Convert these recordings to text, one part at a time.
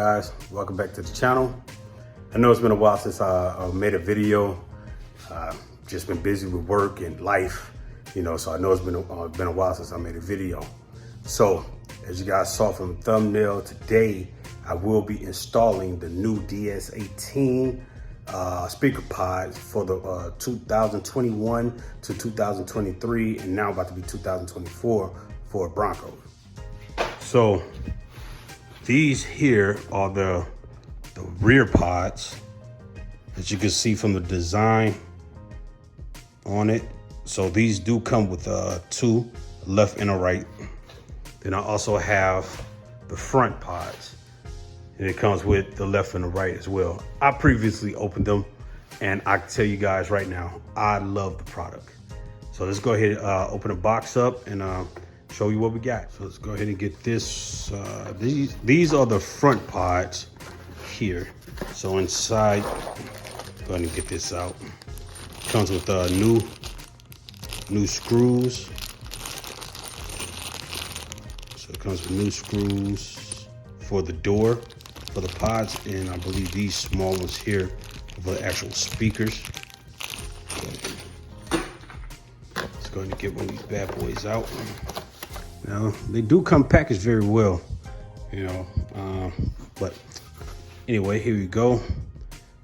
guys? Welcome back to the channel. I know it's been a while since I made a video. Just been busy with work and life, you know, so I know it's been a while since I made a video. So as you guys saw from the thumbnail, today I will be installing the new DS18 speaker pods for the 2021 to 2023 and now about to be 2024 for Bronco. So these here are the rear pods that you can see from the design on it. So these do come with two, left and a right. Then I also have the front pods, and it comes with the left and the right as well. I previously opened them, and I can tell you guys right now, I love the product. So let's go ahead and open the box up and show you what we got. So let's go ahead and get this. These are the front pods here. So inside, go ahead and get this out. Comes with new screws. So it comes with new screws for the door, for the pods, and I believe these small ones here for the actual speakers. Let's go ahead and get one of these bad boys out. Now, they do come packaged very well, you know, but anyway, here we go.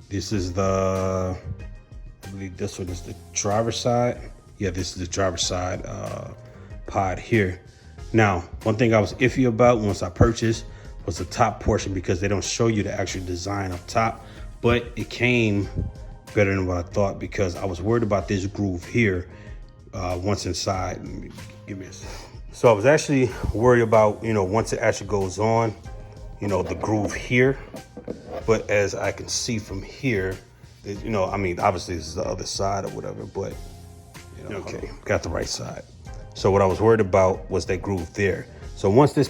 This is I believe this one is the driver's side. Yeah, this is the driver's side pod here. Now, one thing I was iffy about once I purchased was the top portion, because they don't show you the actual design up top, but it came better than what I thought, because I was worried about this groove here once inside. Give me a second. So I was actually worried about, you know, once it actually goes on, you know, the groove here. But as I can see from here, you know, I mean, obviously this is the other side or whatever, but, you know, okay, got the right side. So what I was worried about was that groove there. So once this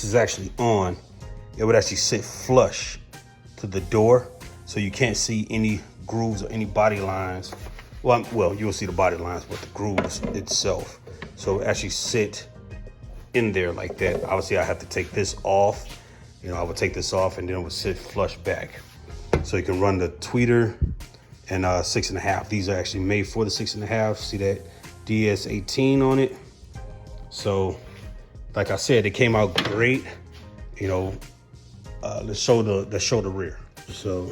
is actually on, it would actually sit flush to the door. So you can't see any grooves or any body lines. Well, you'll see the body lines, but the grooves itself. So it actually sit in there like that. Obviously I have to take this off. You know, I would take this off and then it would sit flush back. So you can run the tweeter and 6.5. These are actually made for the 6.5. See that DS18 on it? So like I said, it came out great. You know, let's show the rear. So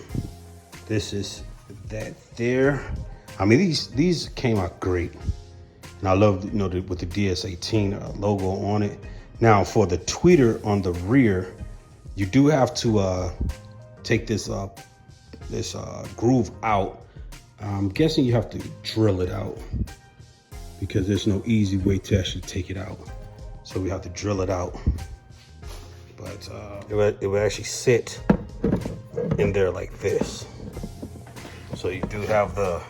this is that there. I mean, these came out great. And I love, you know, with the DS18 logo on it. Now for the tweeter on the rear, you do have to take this groove out. I'm guessing you have to drill it out, because there's no easy way to actually take it out. So we have to drill it out. But it would actually sit in there like this. So you do have the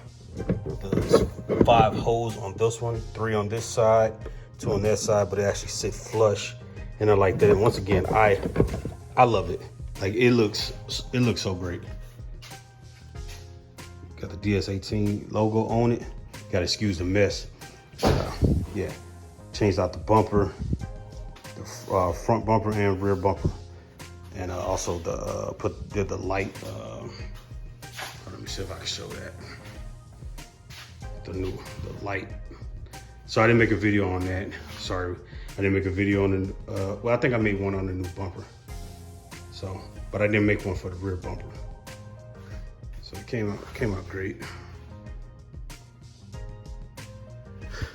5 holes on this one, 3 on this side, 2 on that side, but it actually sit flush in there like that. And once again, I love it. Like, it looks so great. Got the DS18 logo on it. Gotta excuse the mess. Yeah, changed out the bumper, the front bumper and rear bumper, and also did the light. Let me see if I can show that. The light. So I didn't make a video on that. Sorry, I didn't make a video on the. Well, I think I made one on the new bumper. So, but I didn't make one for the rear bumper. So it came out great.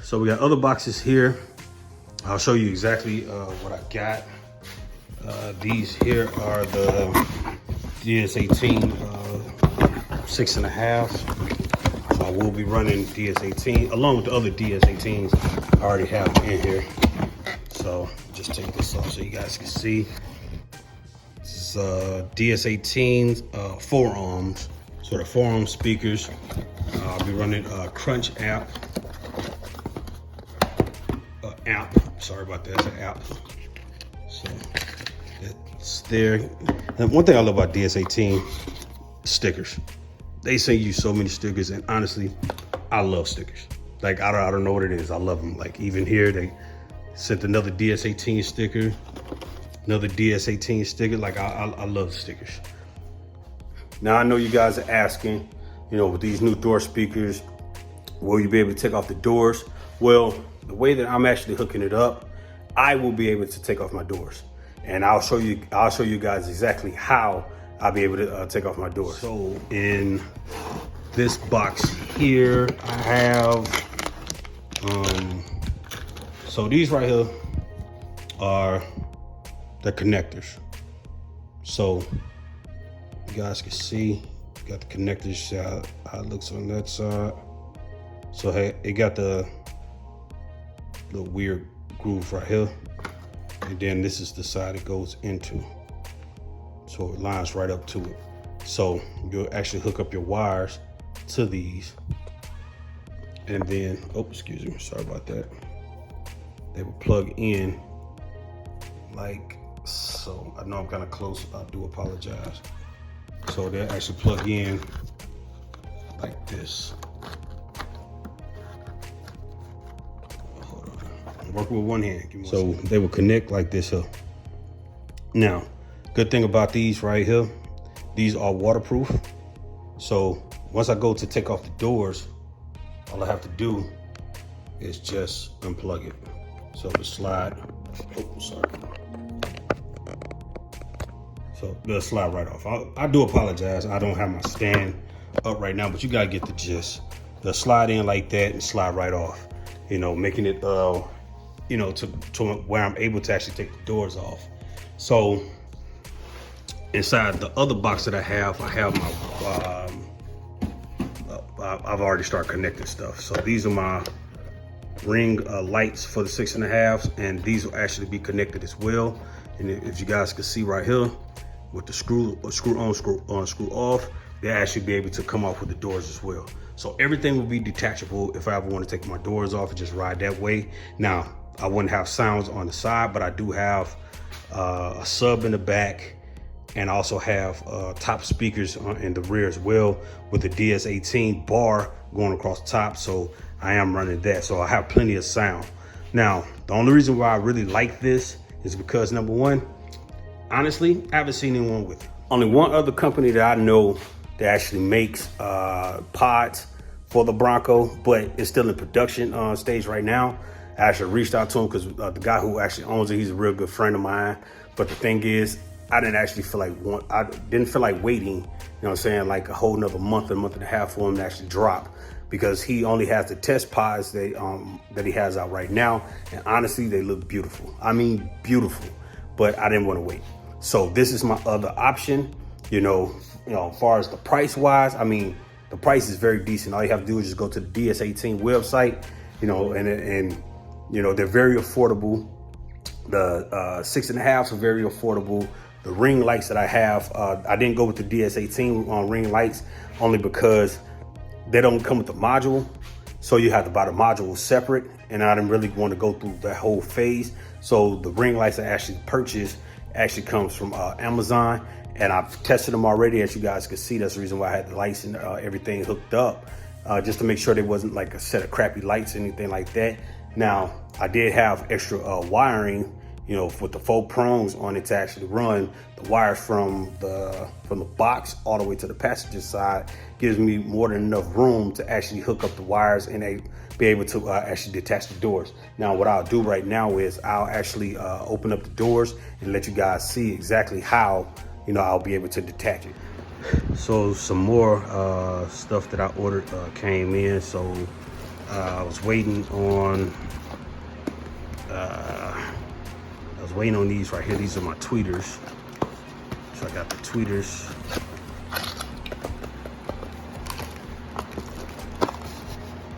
So we got other boxes here. I'll show you exactly what I got. These here are the DS18 6.5. So I will be running DS18 along with the other DS18s I already have in here. So just take this off so you guys can see. This is DS18 forearms. So the forearm speakers. I'll be running Crunch app. Sorry about that, it's an app. So that's there. And one thing I love about DS18, stickers. They send you so many stickers, and honestly, I love stickers. Like, I don't know what it is, I love them. Like, even here, they sent another DS18 sticker. Another DS18 sticker. Like I love stickers. Now I know you guys are asking, you know, with these new door speakers, will you be able to take off the doors? Well, the way that I'm actually hooking it up, I will be able to take off my doors, and I'll show you guys exactly how I'll be able to take off my doors. So in this box here, I have so these right here are the connectors. So you guys can see, got the connectors, how it looks on that side. So hey, it got the little weird groove right here, and then this is the side it goes into, so it lines right up to it. So you'll actually hook up your wires to these, and then, oh, excuse me, sorry about that. They will plug in like so. I know I'm kind of close, I do apologize. So they'll actually plug in like this. Hold on. I'm working with one hand. So they will connect like this here. Now, good thing about these right here, these are waterproof. So once I go to take off the doors, all I have to do is just unplug it. So the slide, oh, sorry. So they'll slide right off. I do apologize, I don't have my stand up right now, but you gotta get the gist. They'll slide in like that and slide right off, you know, making it, you know, to where I'm able to actually take the doors off. So inside the other box that I have my, I've already started connecting stuff. So these are my ring lights for the 6.5s, and these will actually be connected as well. And if you guys can see right here, with the screw on, screw off, they'll actually be able to come off with the doors as well. So everything will be detachable if I ever want to take my doors off and just ride that way. Now, I wouldn't have sounds on the side, but I do have a sub in the back, and I also have top speakers in the rear as well, with the DS18 bar going across the top. So I am running that, so I have plenty of sound. Now, the only reason why I really like this is because, number one, honestly, I haven't seen anyone with it. Only one other company that I know that actually makes pods for the Bronco, but it's still in production stage right now. I actually reached out to him because the guy who actually owns it, he's a real good friend of mine. But the thing is, I didn't actually feel like waiting, you know what I'm saying, like a whole nother month and a half for him to actually drop, because he only has the test pods that he has out right now, and honestly, they look beautiful. I mean, beautiful. But I didn't want to wait. So this is my other option. You know, as far as the price wise, I mean, the price is very decent. All you have to do is just go to the DS18 website, you know, and you know, they're very affordable. The 6.5s are very affordable. The ring lights that I have, I didn't go with the DS18 on ring lights only because they don't come with the module. So you have to buy the module separate, and I didn't really want to go through that whole phase. So the ring lights I actually purchased actually comes from Amazon, and I've tested them already. As you guys can see, that's the reason why I had the lights and everything hooked up, just to make sure there wasn't like a set of crappy lights or anything like that. Now, I did have extra wiring, you know, with the 4 prongs on it to actually run the wires from the box all the way to the passenger side. Gives me more than enough room to actually hook up the wires and be able to actually detach the doors. Now, what I'll do right now is I'll actually open up the doors and let you guys see exactly how, you know, I'll be able to detach it. So some more stuff that I ordered came in. So I was waiting on these right here. These are my tweeters. So I got the tweeters.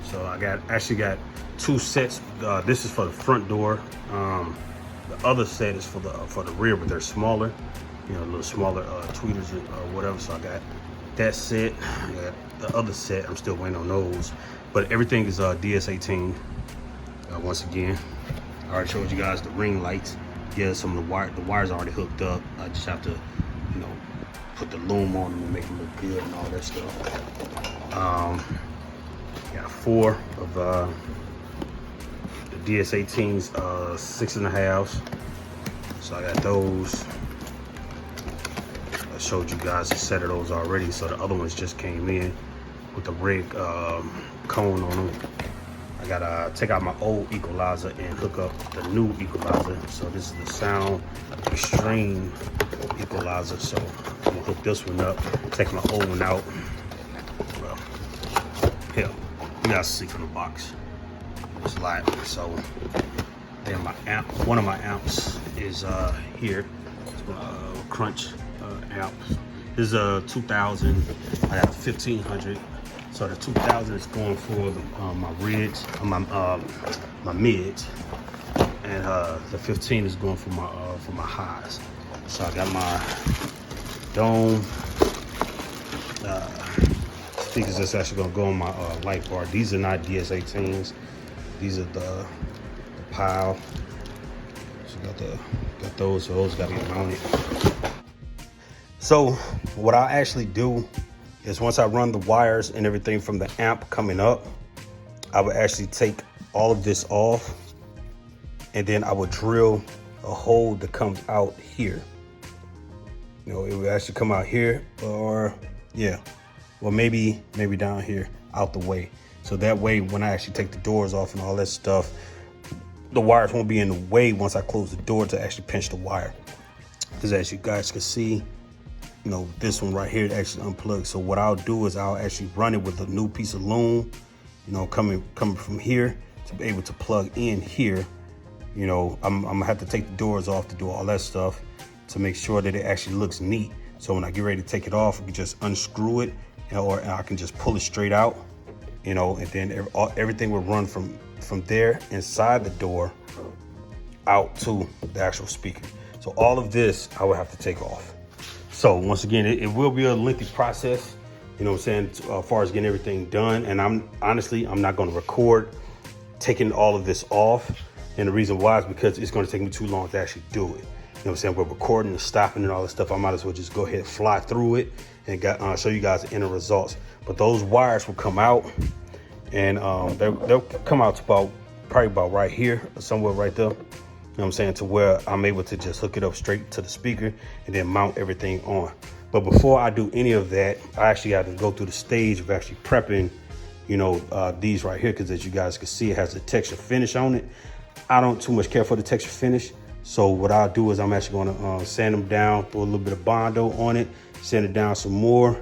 So I actually got 2 sets. This is for the front door. The other set is for the rear, but they're smaller. You know, a little smaller tweeters or whatever. So I got that set. I got the other set. I'm still waiting on those. But everything is DS18. Once again, I already showed you guys the ring lights. Yeah, some of the wires already hooked up. I just have to, you know, put the loom on them and make them look good and all that stuff. Got 4 of the DS18's 6.5s. So I got those. I showed you guys a set of those already, so the other ones just came in with the rig cone on them. I gotta take out my old equalizer and hook up the new equalizer. So this is the Sound Extreme equalizer. So I'm gonna hook this one up, take my old one out. Well, hell, you guys see from the box. It's live. So then my amp, one of my amps is here. Crunch amp. This is a 2000. I got the 1500. So the 2000 is going for my rids, my mids, and the 15 is going for my highs. So I got my dome speakers that's actually gonna go on my light bar. These are not DS18s. These are the pile. So got those. So those gotta get mounted. So what I actually do is once I run the wires and everything from the amp coming up, I would actually take all of this off, and then I would drill a hole that comes out here. You know, it would actually come out here, or yeah, well maybe down here, out the way. So that way, when I actually take the doors off and all that stuff, the wires won't be in the way once I close the door to actually pinch the wire. Because as you guys can see, you know, this one right here actually unplugged. So what I'll do is I'll actually run it with a new piece of loom, you know, coming from here to be able to plug in here. You know, I'm gonna have to take the doors off to do all that stuff to make sure that it actually looks neat. So when I get ready to take it off, I can just unscrew it, or I can just pull it straight out, you know, and then everything will run from there inside the door out to the actual speaker. So all of this I would have to take off. So once again, it will be a lengthy process, you know what I'm saying, as far as getting everything done. And I'm not going to record taking all of this off. And the reason why is because it's going to take me too long to actually do it. You know what I'm saying? We're recording and stopping and all this stuff. I might as well just go ahead and fly through it and show you guys the end results. But those wires will come out, and they'll come out to probably about right here, or somewhere right there. You know what I'm saying, to where I'm able to just hook it up straight to the speaker and then mount everything on. But before I do any of that, I actually have to go through the stage of actually prepping, you know, these right here, because as you guys can see, it has a texture finish on it. I don't too much care for the texture finish. So what I'll do is I'm actually gonna sand them down, put a little bit of Bondo on it, sand it down some more,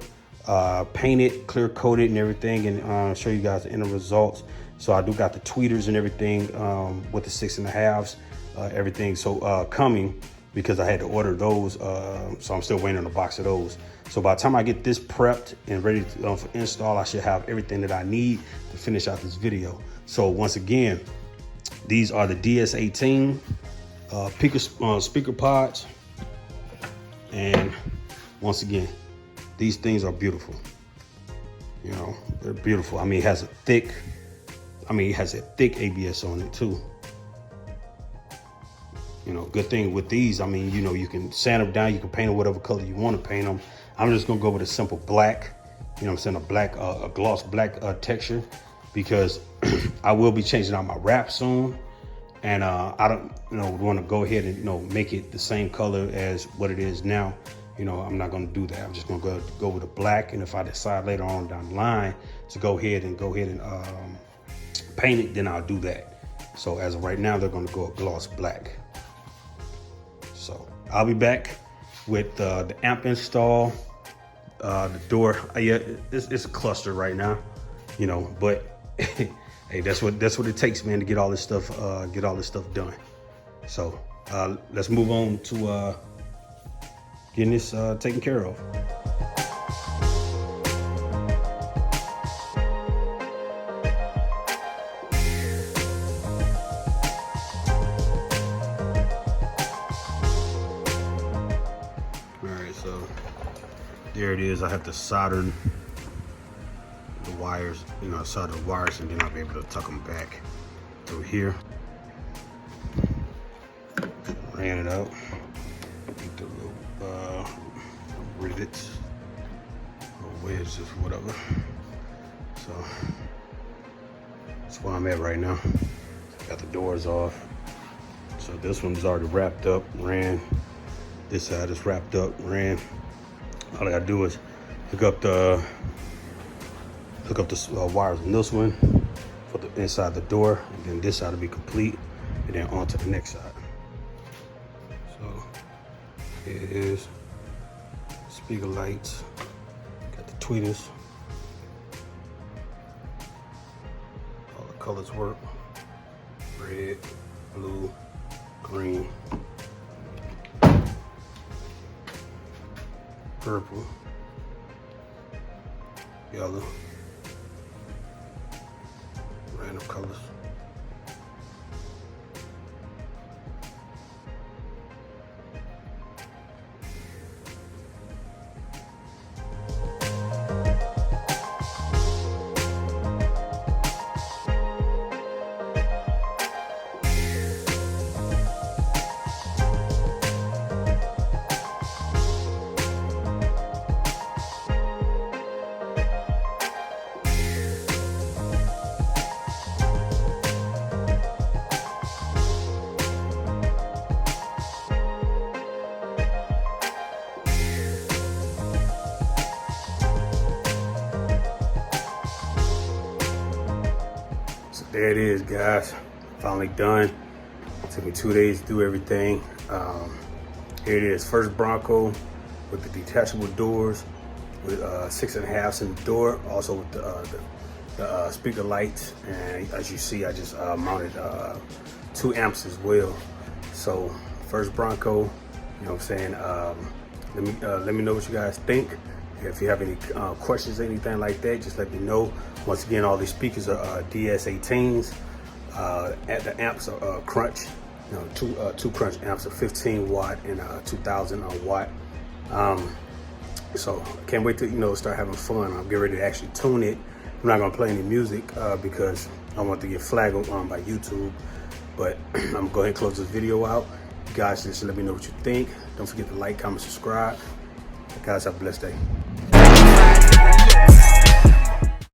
paint it, clear coat it and everything, and show you guys the end results. So I do got the tweeters and everything with the 6.5s. Everything coming, because I had to order those, so I'm still waiting on a box of those. So by the time I get this prepped and ready for install, I should have everything that I need to finish out this video. So once again, these are the DS18 speaker pods, and once again, these things are beautiful. You know, they're beautiful. I mean, it has a thick ABS on it too. You know, good thing with these, I mean, you know, you can sand them down, you can paint them whatever color you want to paint them. I'm just gonna go with a simple black, you know what I'm saying, a gloss black texture, because I will be changing out my wrap soon, and I don't, you know, want to go ahead and, you know, make it the same color as what it is now. You know, I'm not gonna do that. I'm just gonna go with a black, and if I decide later on down the line to go ahead and paint it, then I'll do that. So as of right now, they're gonna go a gloss black. So I'll be back with the amp install, the door. Yeah, it's a cluster right now, you know, but hey, that's what it takes, man, to get all this stuff done. So let's move on to getting this taken care of. There it is. I have to solder the wires, you know, solder the wires, and then I'll be able to tuck them back through here. Ran it out with the little rivets or wedges or whatever. So that's where I'm at right now. Got the doors off. So this one's already wrapped up, ran. This side is wrapped up, ran. All I gotta do is hook up the wires in this one for the inside the door, and then this side will be complete, and then on to the next side. So here it is. Speaker lights. Got the tweeters. All the colors work. Red, blue, green, purple, yellow, random colors. There it is, guys. Finally done. It took me 2 days to do everything. Here it is, first Bronco with the detachable doors, with 6.5s in the door, also with the speaker lights. And as you see, I just mounted 2 amps as well. So first Bronco, you know what I'm saying? Let me know what you guys think. If you have any questions or anything like that, just let me know. Once again, all these speakers are DS18s. At the amps are Crunch, you know, two Crunch amps, a 15 watt and a 2000 watt. So can't wait to start having fun. I'm getting ready to actually tune it. I'm not gonna play any music because I want to get flagged by YouTube. But I'm gonna go ahead and close this video out. You guys, just let me know what you think. Don't forget to like, comment, subscribe. Guys, have a blessed day.